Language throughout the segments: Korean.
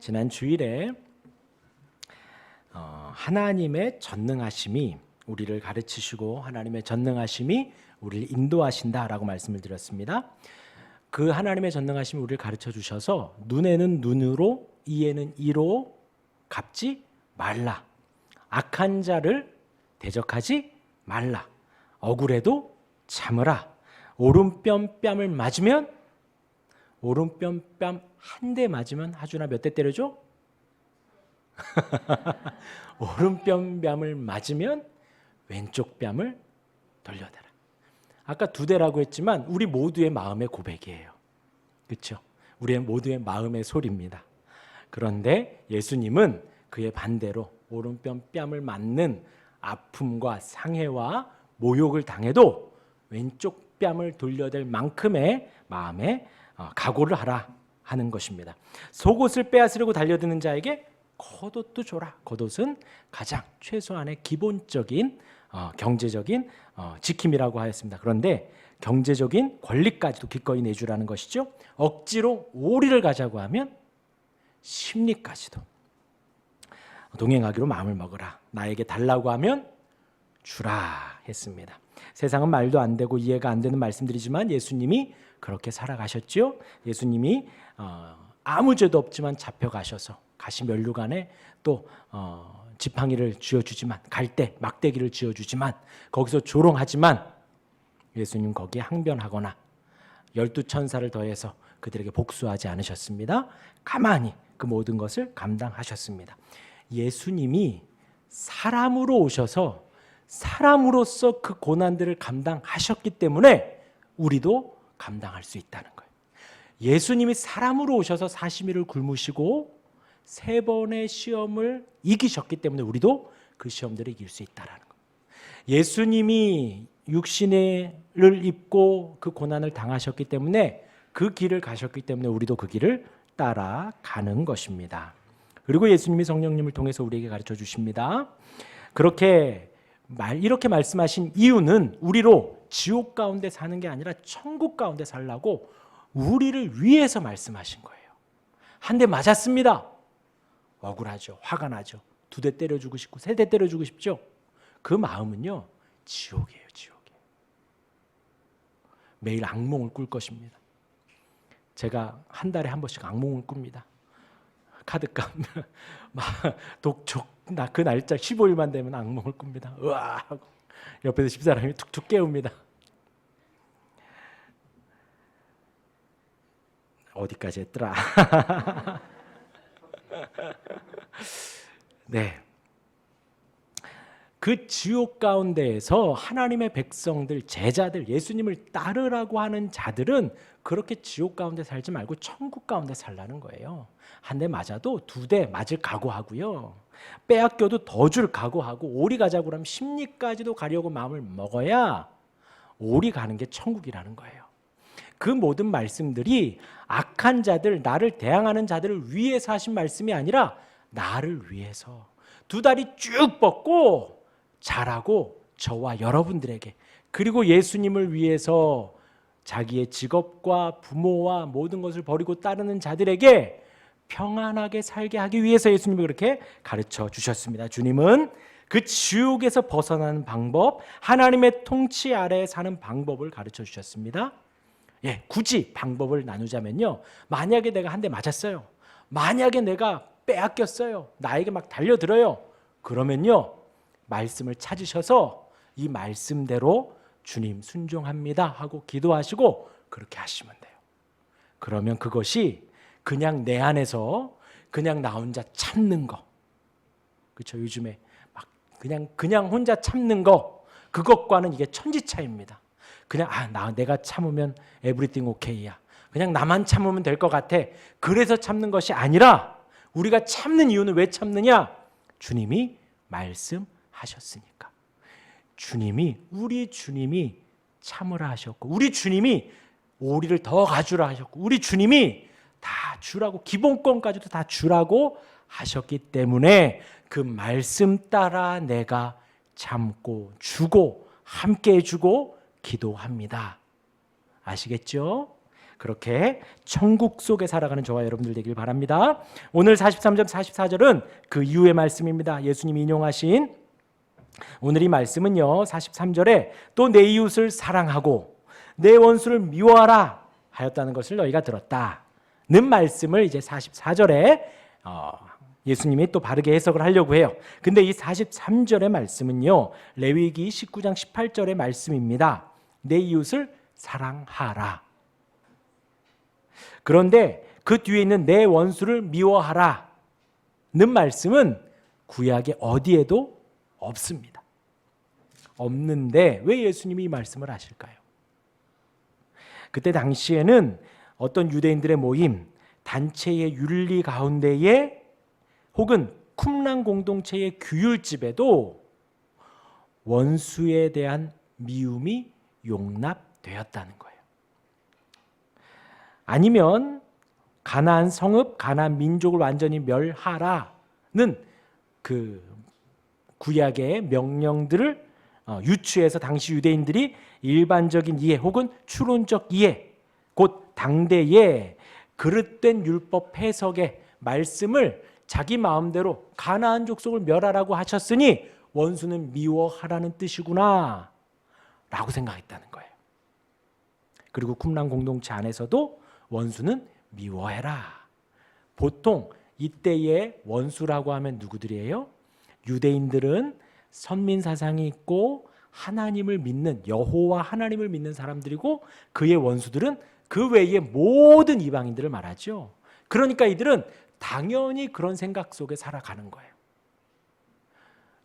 지난 주일에 하나님의 전능하심이 우리를 가르치시고 하나님의 전능하심이 우리를 인도하신다라고 말씀을 드렸습니다. 그 하나님의 전능하심이 우리를 가르쳐 주셔서 눈에는 눈으로 이에는 이로 갚지 말라. 악한 자를 대적하지 말라. 억울해도 참으라. 오른뺨 뺨을 맞으면 오른뺨 뺨 한 대 맞으면 하준아 몇 대 때려줘? 오른뺨 뺨을 맞으면 왼쪽 뺨을 돌려대라. 아까 두 대라고 했지만 우리 모두의 마음의 고백이에요. 그렇죠? 우리 모두의 마음의 소리입니다. 그런데 예수님은 그의 반대로 오른뺨 뺨을 맞는 아픔과 상해와 모욕을 당해도 왼쪽 뺨을 돌려댈 만큼의 마음에 각오를 하라 하는 것입니다. 속옷을 빼앗으려고 달려드는 자에게 겉옷도 줘라. 겉옷은 가장 최소한의 기본적인 경제적인 지킴이라고 하였습니다. 그런데 경제적인 권리까지도 기꺼이 내주라는 것이죠. 억지로 오리를 가자고 하면 심리까지도 동행하기로 마음을 먹으라. 나에게 달라고 하면 주라 했습니다. 세상은 말도 안 되고 이해가 안 되는 말씀들이지만 예수님이 그렇게 살아가셨죠. 예수님이 아무 죄도 없지만 잡혀가셔서 가시 면류관에 또 지팡이를 쥐어주지만 갈대 막대기를 쥐어주지만 거기서 조롱하지만 예수님 거기에 항변하거나 12천사를 더해서 그들에게 복수하지 않으셨습니다. 가만히 그 모든 것을 감당하셨습니다. 예수님이 사람으로 오셔서 사람으로서 그 고난들을 감당하셨기 때문에 우리도 감당할 수 있다는 거예요. 예수님이 사람으로 오셔서 사시미를 굶으시고 3번의 시험을 이기셨기 때문에 우리도 그 시험들을 이길 수 있다는 거예요. 예수님이 육신을 입고 그 고난을 당하셨기 때문에 그 길을 가셨기 때문에 우리도 그 길을 따라가는 것입니다. 그리고 예수님이 성령님을 통해서 우리에게 가르쳐 주십니다. 이렇게 말씀하신 이유는 우리로 지옥 가운데 사는 게 아니라 천국 가운데 살라고 우리를 위해서 말씀하신 거예요. 한 대 맞았습니다. 억울하죠. 화가 나죠. 2대 때려주고 싶고 3대 때려주고 싶죠. 그 마음은요 지옥이에요. 지옥이에요. 매일 악몽을 꿀 것입니다. 제가 한 달에 한 번씩 악몽을 꿉니다. 카드값 막 독촉 나 그 날짜 15일만 되면 악몽을 꿉니다. 으아 하고 옆에서 집사람이 툭툭 깨웁니다. 어디까지 했더라? 네. 그 지옥 가운데에서 하나님의 백성들, 제자들, 예수님을 따르라고 하는 자들은 그렇게 지옥 가운데 살지 말고 천국 가운데 살라는 거예요. 한 대 맞아도 2대 맞을 각오하고요. 빼앗겨도 더 줄 각오하고 오리 가자고 하면 심리까지도 가려고 마음을 먹어야 오리 가는 게 천국이라는 거예요. 그 모든 말씀들이 악한 자들, 나를 대항하는 자들을 위해서 하신 말씀이 아니라 나를 위해서 2다리 쭉 뻗고 자라고 저와 여러분들에게 그리고 예수님을 위해서 자기의 직업과 부모와 모든 것을 버리고 따르는 자들에게 평안하게 살게 하기 위해서 예수님이 그렇게 가르쳐 주셨습니다. 주님은 그 지옥에서 벗어나는 방법, 하나님의 통치 아래에 사는 방법을 가르쳐 주셨습니다. 굳이 방법을 나누자면요. 만약에 내가 한 대 맞았어요. 만약에 내가 빼앗겼어요. 나에게 막 달려들어요. 그러면요. 말씀을 찾으셔서 이 말씀대로 주님 순종합니다 하고 기도하시고 그렇게 하시면 돼요. 그러면 그것이 그냥 내 안에서 그냥 나 혼자 참는 거. 그렇죠? 요즘에 막 그냥 혼자 참는 거. 그것과는 이게 천지차이입니다. 그냥 내가 참으면 everything okay야. 그냥 나만 참으면 될 것 같아. 그래서 참는 것이 아니라 우리가 참는 이유는 왜 참느냐? 주님이 말씀하셨으니까. 우리 주님이 참으라 하셨고 우리 주님이 오리를 더 가주라 하셨고 우리 주님이 다 주라고 기본권까지도 다 주라고 하셨기 때문에 그 말씀 따라 내가 참고 주고 함께 해주고 기도합니다. 아시겠죠? 그렇게 천국 속에 살아가는 저와 여러분들 되길 바랍니다. 오늘 43절 44절은 그 이후의 말씀입니다. 예수님이 인용하신 오늘 이 말씀은요, 43절에 또 내 이웃을 사랑하고 내 원수를 미워하라 하였다는 것을 너희가 들었다는 말씀을 이제 44절에 예수님이 또 바르게 해석을 하려고 해요. 근데 이 43절의 말씀은요, 레위기 19장 18절의 말씀입니다. 내 이웃을 사랑하라. 그런데 그 뒤에 있는 내 원수를 미워하라는 말씀은 구약의 어디에도 없습니다. 없는데 왜 예수님이 이 말씀을 하실까요? 그때 당시에는 어떤 유대인들의 모임, 단체의 윤리 가운데에 혹은 쿰란 공동체의 규율집에도 원수에 대한 미움이 용납되었다는 거예요. 아니면 가나안 성읍, 가나안 민족을 완전히 멸하라는 그 구약의 명령들을 유추해서 당시 유대인들이 일반적인 이해 혹은 추론적 이해, 곧 당대의 그릇된 율법 해석의 말씀을 자기 마음대로 가나안 족속을 멸하라고 하셨으니 원수는 미워하라는 뜻이구나 라고 생각했다는 거예요. 그리고 쿰란 공동체 안에서도 원수는 미워해라. 보통 이때의 원수라고 하면 누구들이에요? 유대인들은 선민 사상이 있고 하나님을 믿는, 여호와 하나님을 믿는 사람들이고, 그의 원수들은 그 외의 모든 이방인들을 말하죠. 그러니까 이들은 당연히 그런 생각 속에 살아가는 거예요.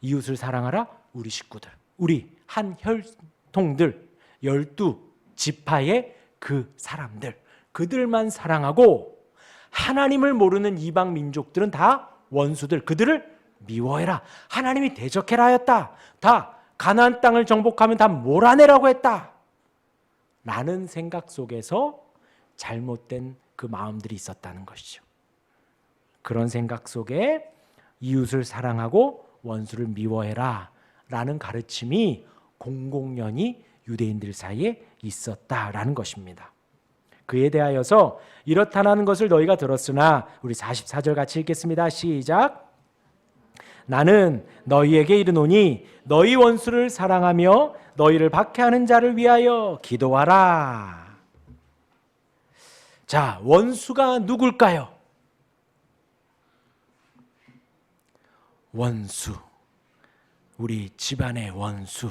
이웃을 사랑하라, 우리 식구들, 우리 한 혈통들, 12지파의 그 사람들, 그들만 사랑하고 하나님을 모르는 이방 민족들은 다 원수들, 그들을 미워해라, 하나님이 대적해라 하였다, 다 가나안 땅을 정복하면 다 몰아내라고 했다 라는 생각 속에서 잘못된 그 마음들이 있었다는 것이죠. 그런 생각 속에 이웃을 사랑하고 원수를 미워해라 라는 가르침이 공공연히 유대인들 사이에 있었다라는 것입니다. 그에 대하여서 이렇다는 것을 너희가 들었으나, 우리 44절 같이 읽겠습니다. 시작. 나는 너희에게 이르노니 너희 원수를 사랑하며 너희를 박해하는 자를 위하여 기도하라. 자, 원수가 누굴까요? 원수, 우리 집안의 원수,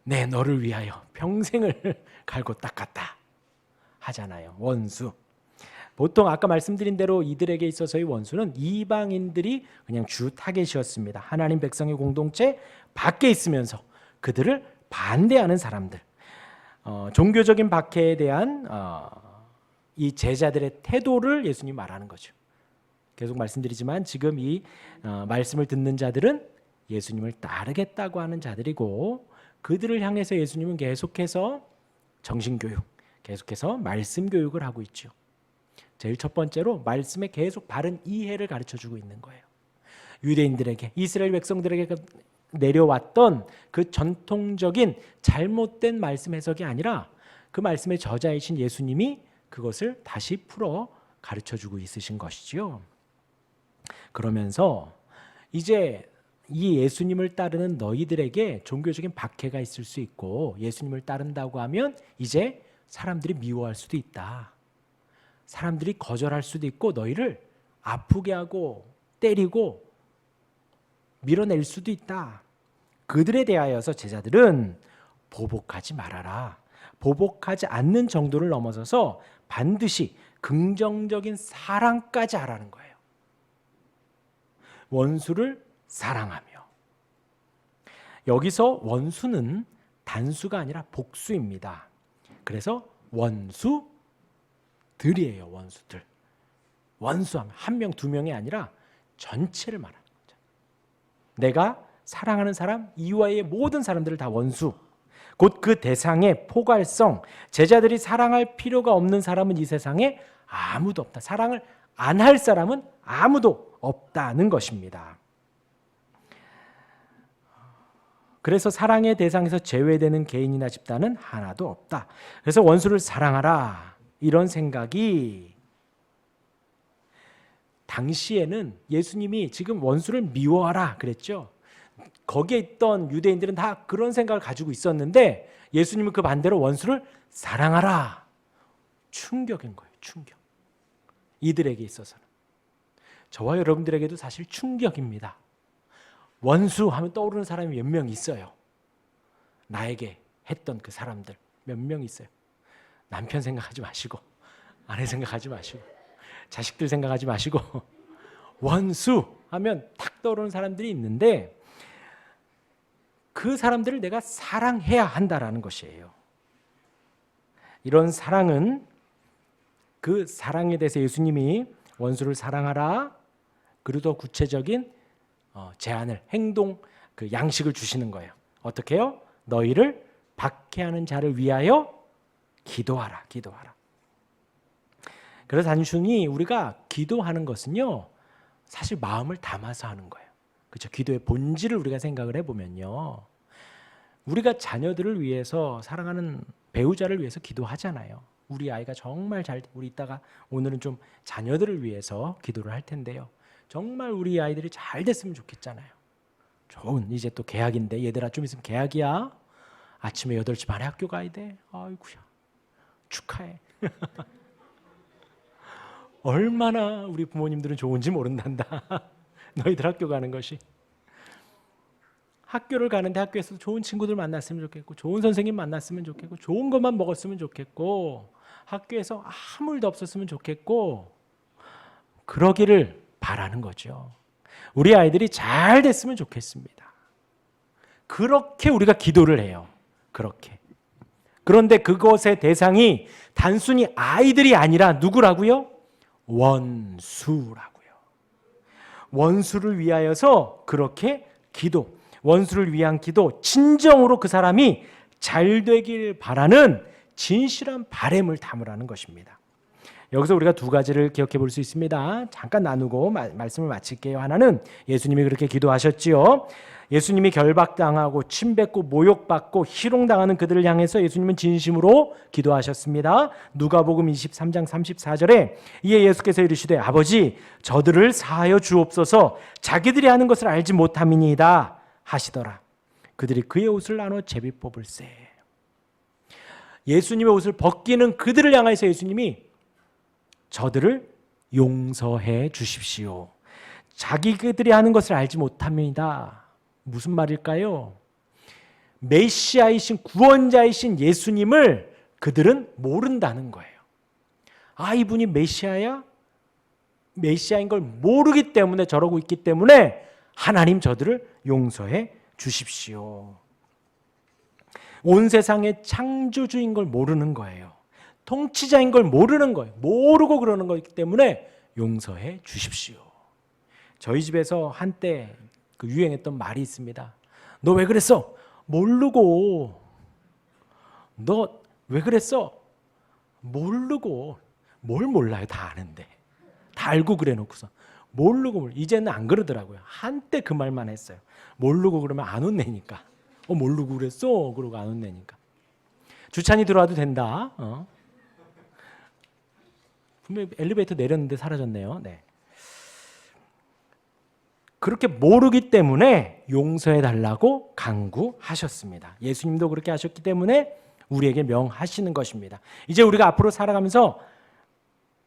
내 너를 위하여 평생을 갈고 닦았다 하잖아요. 원수. 보통 아까 말씀드린 대로 이들에게 있어서의 원수는 이방인들이 그냥 주 타겟이었습니다. 하나님 백성의 공동체 밖에 있으면서 그들을 반대하는 사람들. 종교적인 박해에 대한 이 제자들의 태도를 예수님이 말하는 거죠. 계속 말씀드리지만 지금 이 말씀을 듣는 자들은 예수님을 따르겠다고 하는 자들이고, 그들을 향해서 예수님은 계속해서 정신교육, 계속해서 말씀 교육을 하고 있죠. 제일 첫 번째로 말씀에 계속 바른 이해를 가르쳐주고 있는 거예요. 유대인들에게, 이스라엘 백성들에게 내려왔던 그 전통적인 잘못된 말씀 해석이 아니라 그 말씀의 저자이신 예수님이 그것을 다시 풀어 가르쳐주고 있으신 것이지요. 그러면서 이제 이 예수님을 따르는 너희들에게 종교적인 박해가 있을 수 있고, 예수님을 따른다고 하면 이제 사람들이 미워할 수도 있다, 사람들이 거절할 수도 있고, 너희를 아프게 하고 때리고 밀어낼 수도 있다. 그들에 대하여서 제자들은 보복하지 말아라, 보복하지 않는 정도를 넘어서서 반드시 긍정적인 사랑까지 하라는 거예요. 원수를 사랑하며. 여기서 원수는 단수가 아니라 복수입니다. 그래서 원수들이에요. 원수들. 원수하면 한 명, 두 명이 아니라 전체를 말하는 거죠. 내가 사랑하는 사람 이외의 모든 사람들을 다 원수. 곧 그 대상의 포괄성, 제자들이 사랑할 필요가 없는 사람은 이 세상에 아무도 없다. 사랑을 안 할 사람은 아무도 없다는 것입니다. 그래서 사랑의 대상에서 제외되는 개인이나 집단은 하나도 없다. 그래서 원수를 사랑하라 이런 생각이 당시에는 예수님이 지금 원수를 미워하라 그랬죠. 거기에 있던 유대인들은 다 그런 생각을 가지고 있었는데 예수님은 그 반대로 원수를 사랑하라. 충격인 거예요. 충격. 이들에게 있어서는. 저와 여러분들에게도 사실 충격입니다. 원수 하면 떠오르는 사람이 몇 명 있어요. 나에게 했던 그 사람들 몇 명 있어요. 남편 생각하지 마시고 아내 생각하지 마시고 자식들 생각하지 마시고 원수 하면 탁 떠오르는 사람들이 있는데 그 사람들을 내가 사랑해야 한다라는 것이에요. 이런 사랑은 그 사랑에 대해서 예수님이 원수를 사랑하라 그리고 더 구체적인 제안을 행동 그 양식을 주시는 거예요. 어떻게 해요? 너희를 박해하는 자를 위하여 기도하라. 기도하라. 그래서 단순히 우리가 기도하는 것은요. 사실 마음을 담아서 하는 거예요. 그렇죠? 기도의 본질을 우리가 생각을 해보면요. 우리가 자녀들을 위해서 사랑하는 배우자를 위해서 기도하잖아요. 우리 아이가 정말 우리 이따가 오늘은 좀 자녀들을 위해서 기도를 할 텐데요. 정말 우리 아이들이 잘 됐으면 좋겠잖아요. 좋은 이제 또 개학인데 얘들아 좀 있으면 개학이야. 아침에 8시 반에 학교 가야 돼. 아이고야 축하해. 얼마나 우리 부모님들은 좋은지 모른단다. 너희들 학교 가는 것이. 학교를 가는데 학교에서 좋은 친구들 만났으면 좋겠고 좋은 선생님 만났으면 좋겠고 좋은 것만 먹었으면 좋겠고 학교에서 아무 일도 없었으면 좋겠고 그러기를 바라는 거죠. 우리 아이들이 잘 됐으면 좋겠습니다. 그렇게 우리가 기도를 해요. 그렇게. 그런데 그것의 대상이 단순히 아이들이 아니라 누구라고요? 원수라고요. 원수를 위하여서 그렇게 기도, 원수를 위한 기도, 진정으로 그 사람이 잘 되길 바라는 진실한 바람을 담으라는 것입니다. 여기서 우리가 두 가지를 기억해 볼 수 있습니다. 잠깐 나누고 말씀을 마칠게요. 하나는 예수님이 그렇게 기도하셨지요. 예수님이 결박당하고 침뱉고 모욕받고 희롱당하는 그들을 향해서 예수님은 진심으로 기도하셨습니다. 누가복음 23장 34절에 이에 예수께서 이르시되 아버지 저들을 사하여 주옵소서 자기들이 하는 것을 알지 못함이니이다 하시더라. 그들이 그의 옷을 나눠 제비 뽑을세. 예수님의 옷을 벗기는 그들을 향해서 예수님이 저들을 용서해 주십시오. 자기들이 하는 것을 알지 못함이다. 무슨 말일까요? 메시아이신 구원자이신 예수님을 그들은 모른다는 거예요. 아, 이분이 메시아야? 메시아인 걸 모르기 때문에 저러고 있기 때문에 하나님 저들을 용서해 주십시오. 온 세상의 창조주인 걸 모르는 거예요. 통치자인 걸 모르는 거예요. 모르고 그러는 거기 때문에 용서해 주십시오. 저희 집에서 한때 그 유행했던 말이 있습니다. 너 왜 그랬어? 모르고. 너 왜 그랬어? 모르고. 뭘 몰라요? 다 아는데. 다 알고 그래 놓고서. 모르고. 이제는 안 그러더라고요. 한때 그 말만 했어요. 모르고 그러면 안 혼내니까. 모르고 그랬어? 그러고 안 혼내니까. 주찬이 들어와도 된다. 분명히 엘리베이터 내렸는데 사라졌네요. 네. 그렇게 모르기 때문에 용서해 달라고 간구하셨습니다. 예수님도 그렇게 하셨기 때문에 우리에게 명하시는 것입니다. 이제 우리가 앞으로 살아가면서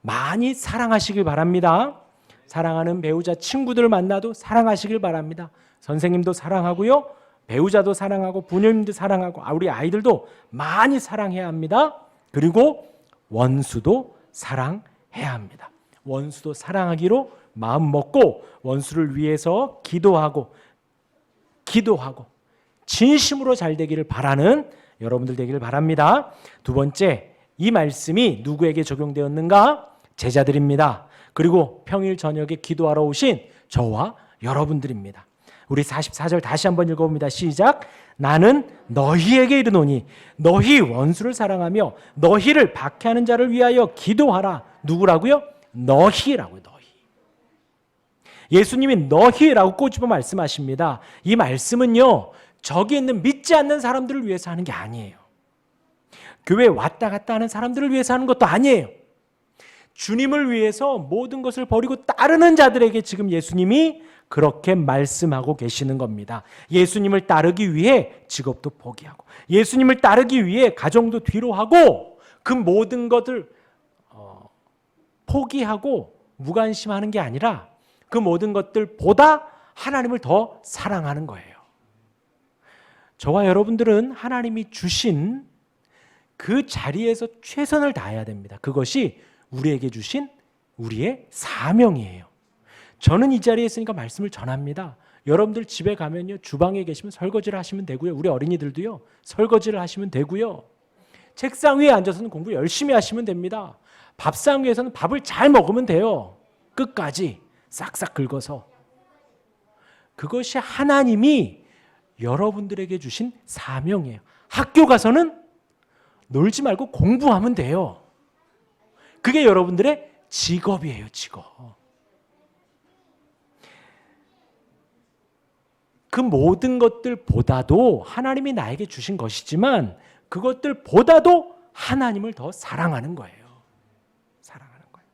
많이 사랑하시길 바랍니다. 사랑하는 배우자, 친구들을 만나도 사랑하시길 바랍니다. 선생님도 사랑하고요. 배우자도 사랑하고 부모님도 사랑하고 우리 아이들도 많이 사랑해야 합니다. 그리고 원수도 사랑해야 합니다. 원수도 사랑하기로 마음 먹고 원수를 위해서 기도하고 진심으로 잘 되기를 바라는 여러분들 되기를 바랍니다. 두 번째, 이 말씀이 누구에게 적용되었는가? 제자들입니다. 그리고 평일 저녁에 기도하러 오신 저와 여러분들입니다. 우리 44절 다시 한번 읽어봅니다. 시작. 나는 너희에게 이르노니 너희 원수를 사랑하며 너희를 박해하는 자를 위하여 기도하라. 누구라고요? 너희라고요. 너희. 예수님이 너희라고 꼬집어 말씀하십니다. 이 말씀은요, 저기 있는 믿지 않는 사람들을 위해서 하는 게 아니에요. 교회에 왔다 갔다 하는 사람들을 위해서 하는 것도 아니에요. 주님을 위해서 모든 것을 버리고 따르는 자들에게 지금 예수님이 그렇게 말씀하고 계시는 겁니다. 예수님을 따르기 위해 직업도 포기하고, 예수님을 따르기 위해 가정도 뒤로 하고, 그 모든 것을 포기하고 무관심하는 게 아니라 그 모든 것들보다 하나님을 더 사랑하는 거예요. 저와 여러분들은 하나님이 주신 그 자리에서 최선을 다해야 됩니다. 그것이 우리에게 주신 우리의 사명이에요. 저는 이 자리에 있으니까 말씀을 전합니다. 여러분들 집에 가면요, 주방에 계시면 설거지를 하시면 되고요. 우리 어린이들도요, 설거지를 하시면 되고요. 책상 위에 앉아서는 공부 열심히 하시면 됩니다. 밥상 위에서는 밥을 잘 먹으면 돼요. 끝까지 싹싹 긁어서. 그것이 하나님이 여러분들에게 주신 사명이에요. 학교 가서는 놀지 말고 공부하면 돼요. 그게 여러분들의 직업이에요, 직업. 그 모든 것들보다도 하나님이 나에게 주신 것이지만 그것들보다도 하나님을 더 사랑하는 거예요. 사랑하는 거예요.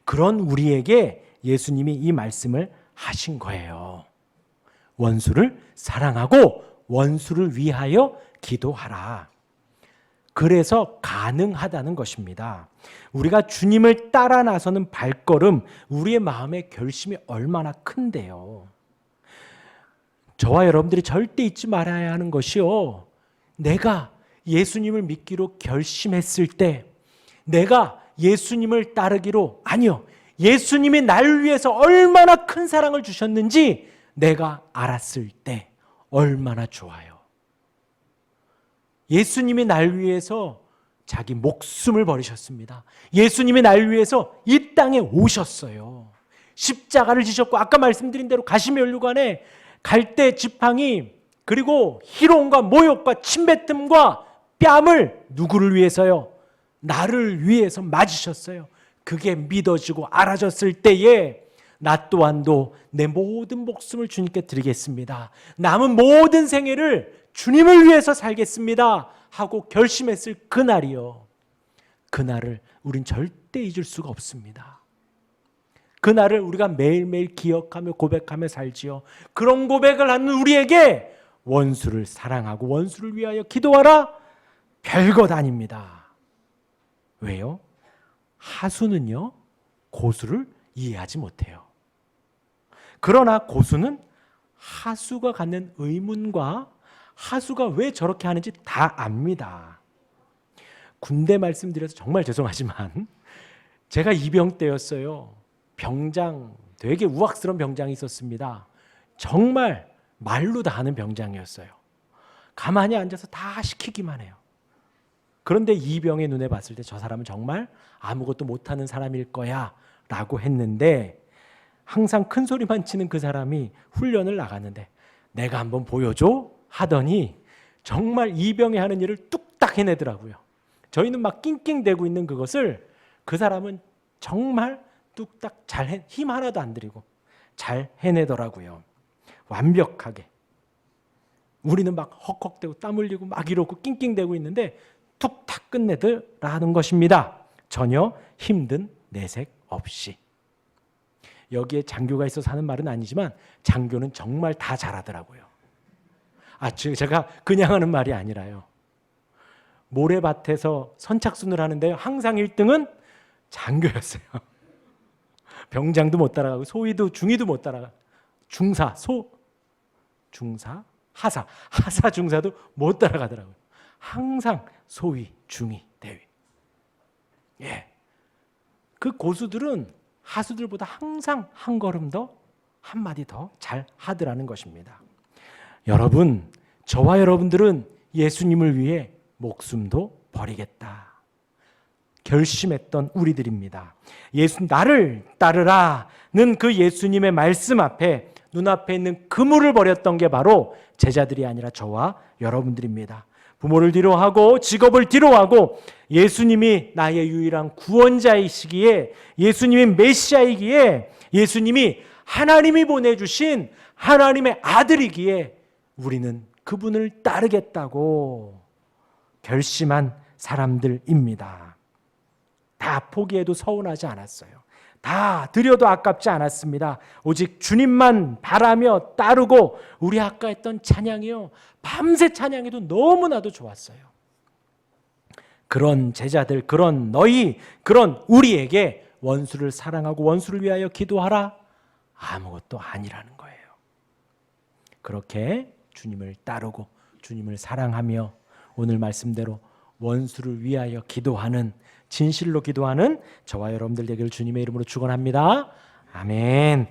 그런 우리에게 예수님이 이 말씀을 하신 거예요. 원수를 사랑하고 원수를 위하여 기도하라. 그래서 가능하다는 것입니다. 우리가 주님을 따라 나서는 발걸음, 우리의 마음의 결심이 얼마나 큰데요. 저와 여러분들이 절대 잊지 말아야 하는 것이요, 내가 예수님을 믿기로 결심했을 때, 내가 예수님을 따르기로, 아니요, 예수님이 나를 위해서 얼마나 큰 사랑을 주셨는지 내가 알았을 때 얼마나 좋아요. 예수님이 날 위해서 자기 목숨을 버리셨습니다. 예수님이 날 위해서 이 땅에 오셨어요. 십자가를 지셨고, 아까 말씀드린 대로 가시면류관에 갈대 지팡이, 그리고 희롱과 모욕과 침뱉음과 뺨을 누구를 위해서요? 나를 위해서 맞으셨어요. 그게 믿어지고 알아졌을 때에 나 또한도 내 모든 목숨을 주님께 드리겠습니다. 남은 모든 생애를 주님을 위해서 살겠습니다 하고 결심했을 그날이요, 그날을 우린 절대 잊을 수가 없습니다. 그날을 우리가 매일매일 기억하며 고백하며 살지요. 그런 고백을 하는 우리에게 원수를 사랑하고 원수를 위하여 기도하라, 별것 아닙니다. 왜요? 하수는요, 고수를 이해하지 못해요. 그러나 고수는 하수가 갖는 의문과 하수가 왜 저렇게 하는지 다 압니다. 군대 말씀드려서 정말 죄송하지만 제가 이병 때였어요. 병장, 되게 우악스러운 병장이 있었습니다. 정말 말로 다 하는 병장이었어요. 가만히 앉아서 다 시키기만 해요. 그런데 이병의 눈에 봤을 때 저 사람은 정말 아무것도 못하는 사람일 거야 라고 했는데, 항상 큰 소리만 치는 그 사람이 훈련을 나갔는데 내가 한번 보여줘 하더니 정말 이병이 하는 일을 뚝딱 해내더라고요. 저희는 막 낑낑대고 있는 그것을 그 사람은 정말 뚝딱 잘, 힘 하나도 안 들이고 잘 해내더라고요. 완벽하게. 우리는 막 헉헉대고 땀 흘리고 막 이러고 낑낑대고 있는데 툭탁 끝내더라는 것입니다. 전혀 힘든 내색 없이. 여기에 장교가 있어서 하는 말은 아니지만 장교는 정말 다 잘하더라고요. 제가 그냥 하는 말이 아니라요. 모래밭에서 선착순을 하는데요, 항상 1등은 장교였어요. 병장도 못 따라가고 소위도 중위도 못 따라가. 중사, 중사, 하사 중사도 못 따라가더라고요. 항상 소위, 중위, 대위. 예. 그 고수들은 하수들보다 항상 한 걸음 더, 한 마디 더 잘 하더라는 것입니다. 여러분, 저와 여러분들은 예수님을 위해 목숨도 버리겠다 결심했던 우리들입니다. 나를 따르라는 그 예수님의 말씀 앞에 눈앞에 있는 그물을 버렸던 게 바로 제자들이 아니라 저와 여러분들입니다. 부모를 뒤로하고 직업을 뒤로하고 예수님이 나의 유일한 구원자이시기에, 예수님이 메시아이기에, 예수님이 하나님이 보내주신 하나님의 아들이기에 우리는 그분을 따르겠다고 결심한 사람들입니다. 다 포기해도 서운하지 않았어요. 다 드려도 아깝지 않았습니다. 오직 주님만 바라며 따르고, 우리 아까 했던 찬양이요, 밤새 찬양해도 너무나도 좋았어요. 그런 제자들, 그런 너희, 그런 우리에게 원수를 사랑하고 원수를 위하여 기도하라? 아무것도 아니라는 거예요. 그렇게 주님을 따르고 주님을 사랑하며 오늘 말씀대로 원수를 위하여 기도하는, 진실로 기도하는 저와 여러분들 되기를 주님의 이름으로 축원합니다. 아멘.